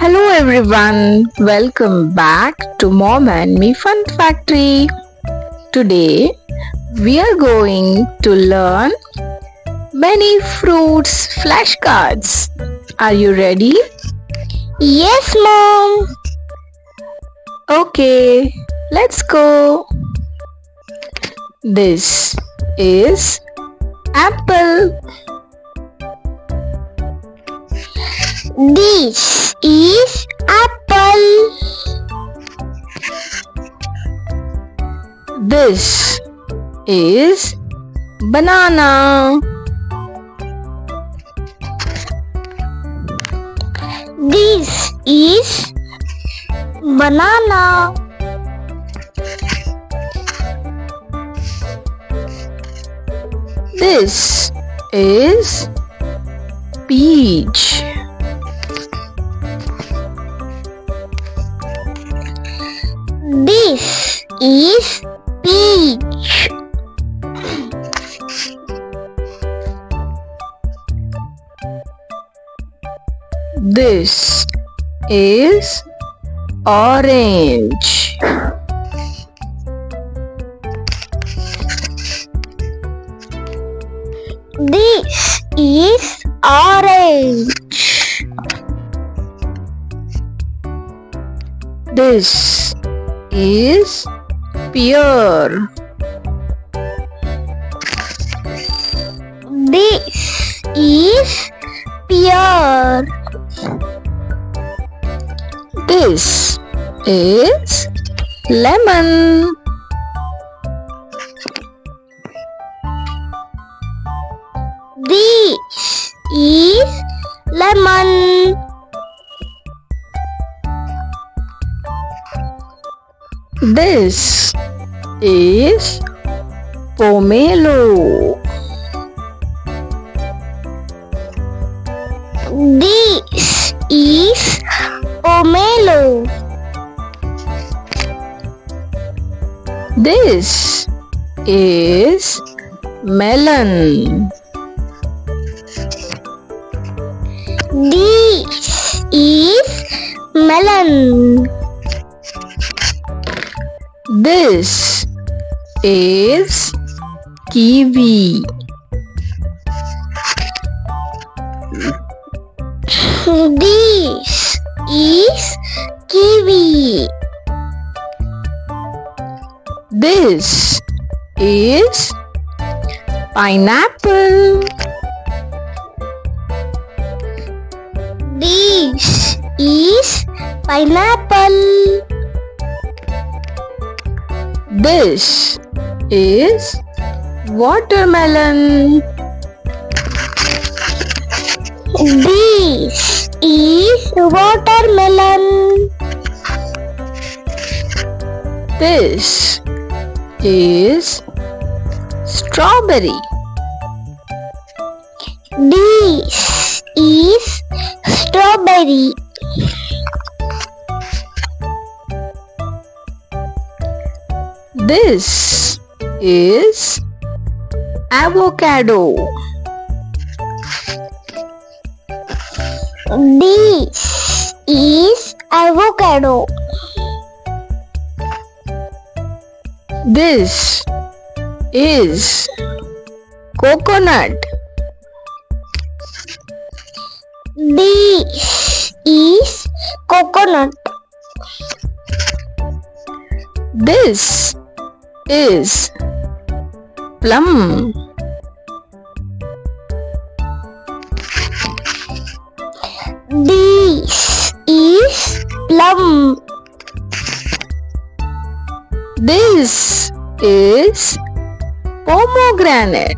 Hello everyone, welcome back to Mom and Me Fun Factory. Today we are going to learn many fruits flashcards. Are you ready? Yes, Mom. Okay, let's go. This is apple. This is apple. This is banana. This is banana. This is peach. This is peach. This is orange. This is orange. This is pear. This is pear. This is lemon. This is lemon. This is pomelo. This is pomelo. This is melon. This is melon. This is kiwi. This is kiwi. This is pineapple. This is pineapple. This is watermelon. This is watermelon. This is strawberry. This is strawberry. This is avocado. This is avocado. This is coconut. This is coconut. This is plum. This is plum. This is pomegranate.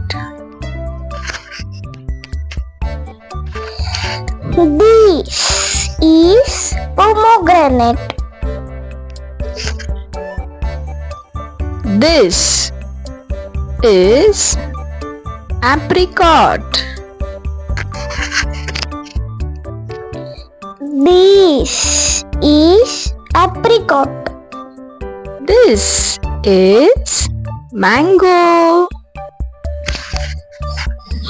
This is pomegranate. This is apricot. This is apricot. This is mango.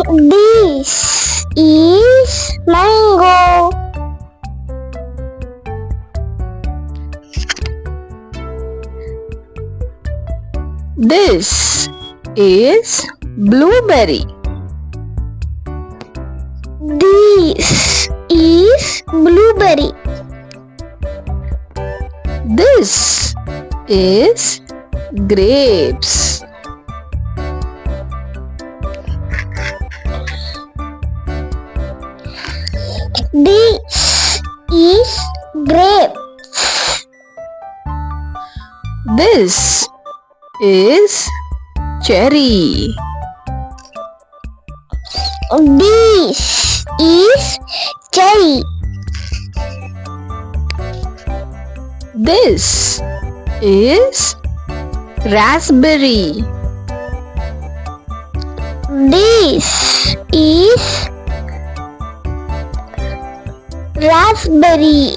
This is mango. This is blueberry. This is blueberry. This is grapes. This is grape. This is cherry. This is cherry. This is raspberry. This is raspberry.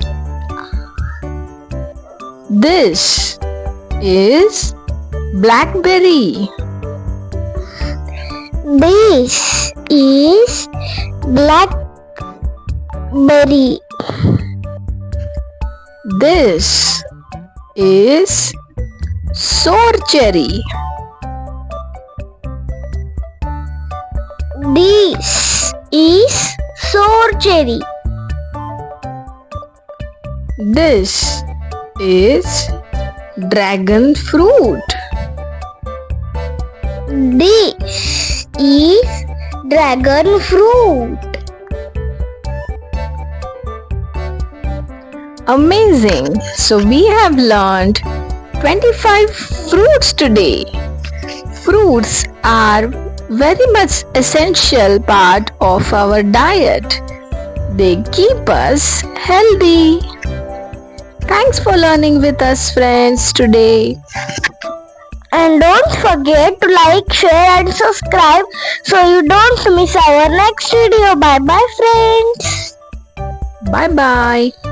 This is blackberry. This is blackberry. This is sour cherry. This is sour cherry. This is dragon fruit. This is dragon fruit. Amazing! So we have learned 25 fruits today. Fruits are very much essential part of our diet. They keep us healthy. Thanks for learning with us, friends, today. And don't forget to like, share and subscribe so you don't miss our next video. Bye bye friends. Bye bye.